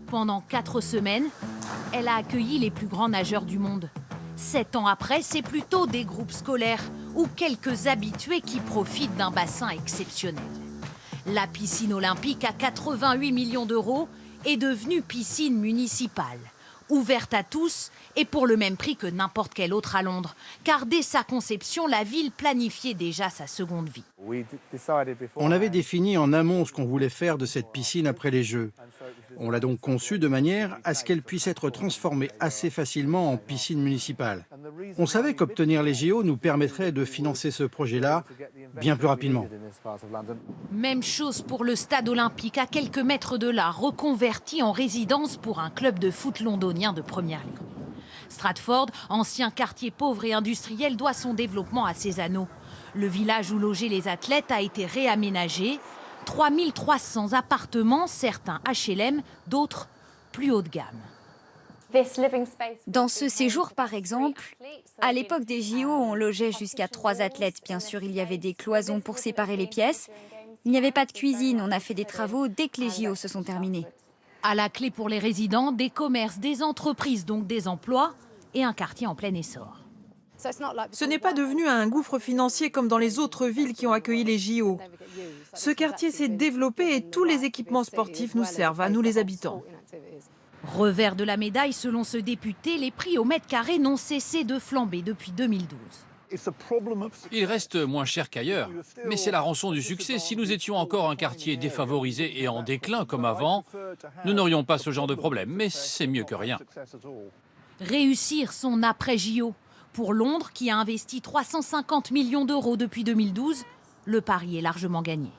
Pendant 4 semaines, elle a accueilli les plus grands nageurs du monde. 7 ans après, c'est plutôt des groupes scolaires ou quelques habitués qui profitent d'un bassin exceptionnel. La piscine olympique à 88 millions d'euros est devenue piscine municipale, ouverte à tous et pour le même prix que n'importe quelle autre à Londres. Car dès sa conception, la ville planifiait déjà sa seconde vie. On avait défini en amont ce qu'on voulait faire de cette piscine après les Jeux. On l'a donc conçue de manière à ce qu'elle puisse être transformée assez facilement en piscine municipale. On savait qu'obtenir les JO nous permettrait de financer ce projet-là bien plus rapidement. Même chose pour le stade olympique à quelques mètres de là, reconverti en résidence pour un club de foot londonien de première ligue. Stratford, ancien quartier pauvre et industriel, doit son développement à ces anneaux. Le village où logeaient les athlètes a été réaménagé. 3300 appartements, certains HLM, d'autres plus haut de gamme. Dans ce séjour, par exemple, à l'époque des JO, on logeait jusqu'à 3 athlètes. Bien sûr, il y avait des cloisons pour séparer les pièces. Il n'y avait pas de cuisine. On a fait des travaux dès que les JO se sont terminés. À la clé pour les résidents, des commerces, des entreprises, donc des emplois et un quartier en plein essor. Ce n'est pas devenu un gouffre financier comme dans les autres villes qui ont accueilli les JO. Ce quartier s'est développé et tous les équipements sportifs nous servent, à nous les habitants. Revers de la médaille, selon ce député, les prix au mètre carré n'ont cessé de flamber depuis 2012. Il reste moins cher qu'ailleurs, mais c'est la rançon du succès. Si nous étions encore un quartier défavorisé et en déclin comme avant, nous n'aurions pas ce genre de problème, mais c'est mieux que rien. Réussir son après-JO. Pour Londres, qui a investi 350 millions d'euros depuis 2012, le pari est largement gagné.